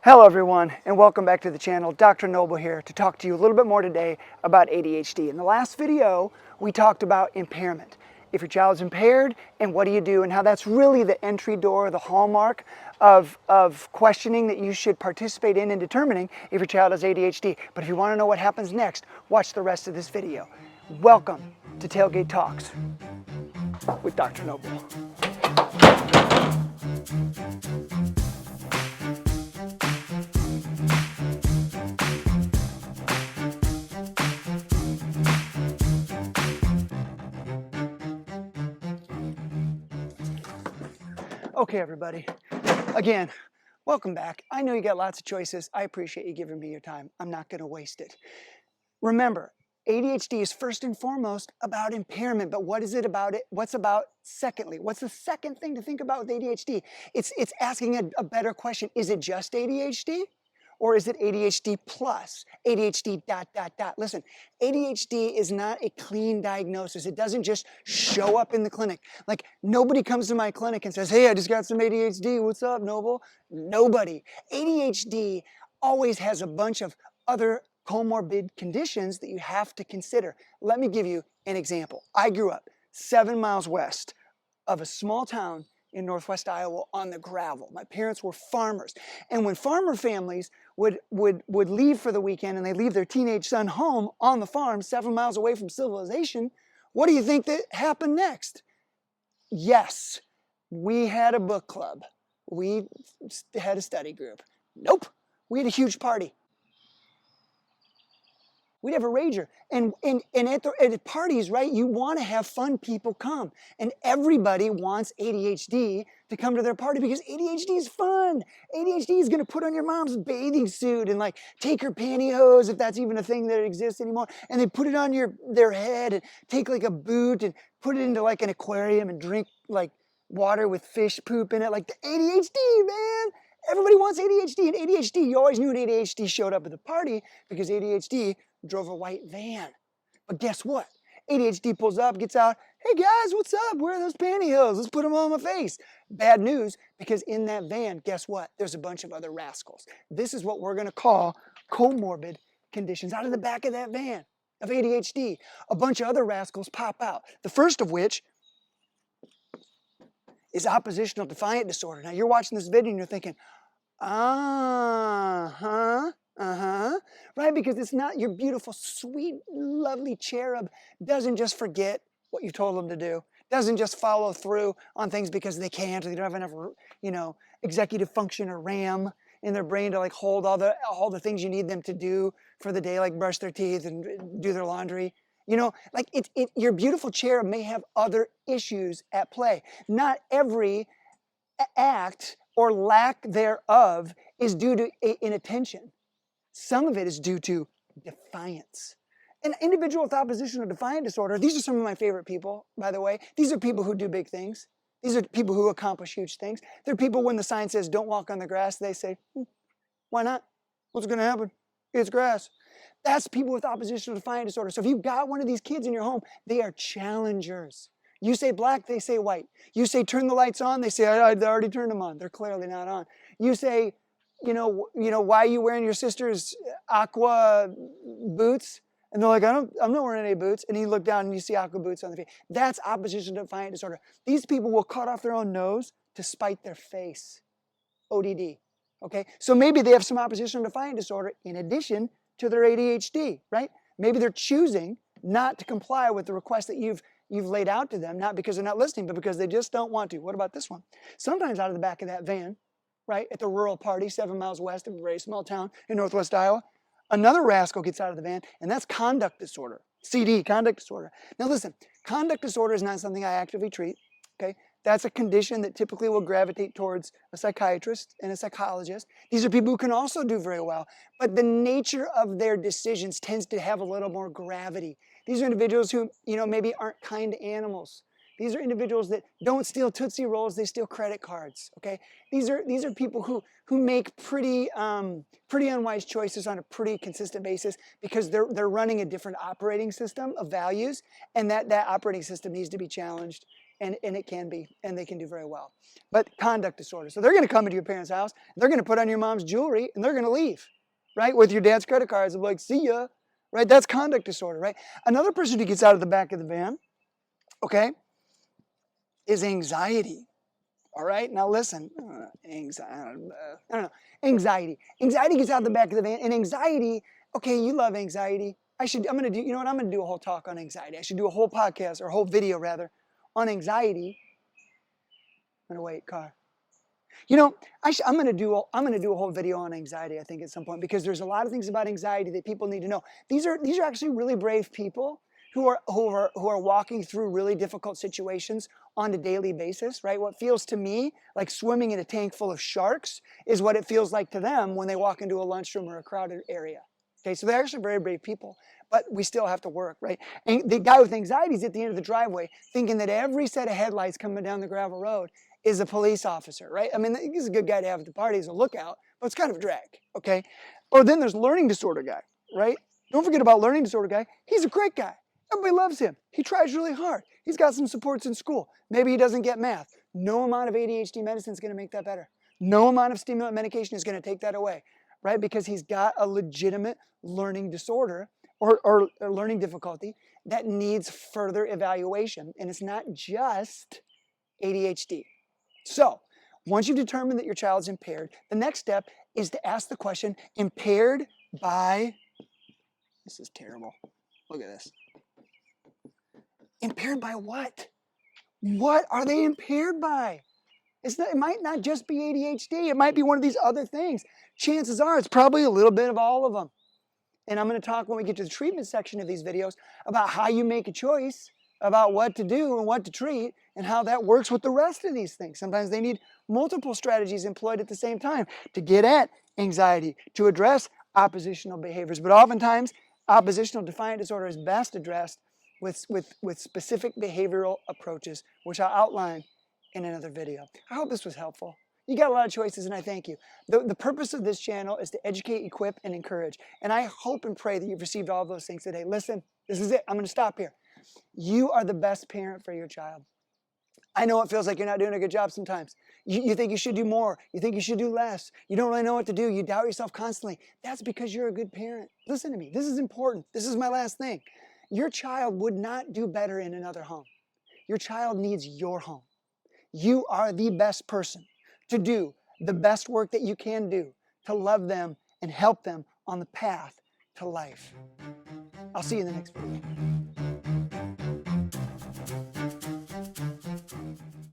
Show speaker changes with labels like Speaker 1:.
Speaker 1: Hello everyone, and welcome back to the channel. Dr. Noble here to talk to you a little bit more today about ADHD. In the last video, we talked about impairment. If your child's impaired, and what do you do, and how that's really the entry door, the hallmark of questioning that you should participate in determining if your child has ADHD. But if you want to know what happens next, watch the rest of this video. Welcome to Tailgate Talks with Dr. Noble. Okay, everybody. Again, welcome back. I know you got lots of choices. I appreciate you giving me your time. I'm not going to waste it. Remember, ADHD is first and foremost about impairment, but what is it about it? What's about secondly? What's the second thing to think about with ADHD? It's asking a better question. Is it just ADHD? Or is it ADHD plus? ADHD ... Listen, ADHD is not a clean diagnosis. It doesn't just show up in the clinic. Like, nobody comes to my clinic and says, hey, I just got some ADHD. What's up, Noble? Nobody. ADHD always has a bunch of other comorbid conditions that you have to consider. Let me give you an example. I grew up 7 miles west of a small town in northwest Iowa on the gravel. My parents were farmers. And when farmer families would leave for the weekend and they leave their teenage son home on the farm 7 miles away from civilization, what do you think that happened next? Yes, we had a book club. We had a study group. Nope, we had a huge party. We'd have a rager. And at the parties, right, you want to have fun people come. And everybody wants ADHD to come to their party because ADHD is fun. ADHD is going to put on your mom's bathing suit and like take her pantyhose, if that's even a thing that exists anymore. And they put it on their head and take like a boot and put it into like an aquarium and drink like water with fish poop in it. Like the ADHD, man. Everybody wants ADHD. And ADHD, you always knew an ADHD showed up at the party because ADHD drove a white van. But guess what? ADHD pulls up, gets out. Hey guys, what's up? Where are those pantyhose? Let's put them on my face. Bad news, because in that van, guess what? There's a bunch of other rascals. This is what we're going to call comorbid conditions out of the back of that van of ADHD. A bunch of other rascals pop out. The first of which is oppositional defiant disorder. Now you're watching this video and you're thinking, right? Because it's not your beautiful, sweet, lovely cherub doesn't just forget what you told them to do, doesn't just follow through on things because they can't, or they don't have enough, executive function or RAM in their brain to like hold all the things you need them to do for the day, like brush their teeth and do their laundry. Like your beautiful cherub may have other issues at play. Not every act or lack thereof is due to inattention. Some of it is due to defiance. An individual with oppositional defiant disorder, these are some of my favorite people, by the way. These are people who do big things. These are people who accomplish huge things. They're people when the sign says don't walk on the grass, they say, why not? What's going to happen? It's grass. That's people with oppositional defiant disorder. So if you've got one of these kids in your home, they are challengers. You say black, they say white. You say turn the lights on, they say I already turned them on. They're clearly not on. You say, why are you wearing your sister's aqua boots? And they're like, I'm not wearing any boots. And you look down and you see aqua boots on the feet. That's oppositional defiant disorder. These people will cut off their own nose to spite their face. ODD. Okay, so maybe they have some oppositional defiant disorder in addition to their ADHD, right? Maybe they're choosing not to comply with the request that you've laid out to them, not because they're not listening, but because they just don't want to. What about this one? Sometimes out of the back of that van, right, at the rural party 7 miles west of a very small town in northwest Iowa, another rascal gets out of the van, and that's conduct disorder. CD, conduct disorder. Now listen, conduct disorder is not something I actively treat, okay? That's a condition that typically will gravitate towards a psychiatrist and a psychologist. These are people who can also do very well, but the nature of their decisions tends to have a little more gravity. These are individuals who, maybe aren't kind to animals. These are individuals that don't steal Tootsie Rolls, they steal credit cards, okay? These are people who make pretty unwise choices on a pretty consistent basis because they're running a different operating system of values, and that operating system needs to be challenged. and it can be, and they can do very well. But conduct disorder. So they're going to come into your parents' house, they're going to put on your mom's jewelry, and they're going to leave, right? With your dad's credit cards, they're like, see ya, right? That's conduct disorder, right? Another person who gets out of the back of the van, okay, is anxiety. All right, now listen, anxiety. Anxiety gets out of the back of the van, and anxiety, okay, you love anxiety. I'm gonna do, you know what, I'm gonna do a whole talk on anxiety. I should do a whole podcast, or a whole video rather, on anxiety. I'm gonna wait, car. You know, I'm gonna do a whole video on anxiety, I think, at some point, because there's a lot of things about anxiety that people need to know. These are actually really brave people who are walking through really difficult situations on a daily basis, right? What feels to me like swimming in a tank full of sharks is what it feels like to them when they walk into a lunchroom or a crowded area. Okay, so they're actually very brave people, but we still have to work, right? And the guy with anxiety is at the end of the driveway thinking that every set of headlights coming down the gravel road is a police officer, right? I mean, he's a good guy to have at the party as a lookout, but it's kind of a drag, okay? Or then there's learning disorder guy, right? Don't forget about learning disorder guy. He's a great guy. Everybody loves him. He tries really hard. He's got some supports in school. Maybe he doesn't get math. No amount of ADHD medicine is going to make that better. No amount of stimulant medication is going to take that away, right? Because he's got a legitimate learning disorder or learning difficulty that needs further evaluation. And it's not just ADHD. So, once you've determined that your child's impaired, the next step is to ask the question, impaired by, this is terrible. Look at this. Impaired by what? What are they impaired by? It might not just be ADHD. It might be one of these other things. Chances are it's probably a little bit of all of them. And I'm going to talk when we get to the treatment section of these videos about how you make a choice about what to do and what to treat and how that works with the rest of these things. Sometimes they need multiple strategies employed at the same time to get at anxiety, to address oppositional behaviors. But oftentimes, oppositional defiant disorder is best addressed with specific behavioral approaches, which I'll outline in another video. I hope this was helpful. You got a lot of choices, and I thank you. The purpose of this channel is to educate, equip, and encourage. And I hope and pray that you've received all of those things today. Listen, this is it. I'm going to stop here. You are the best parent for your child. I know it feels like you're not doing a good job sometimes. You think you should do more. You think you should do less. You don't really know what to do. You doubt yourself constantly. That's because you're a good parent. Listen to me. This is important. This is my last thing. Your child would not do better in another home. Your child needs your home. You are the best person to do the best work that you can do to love them and help them on the path to life. I'll see you in the next video.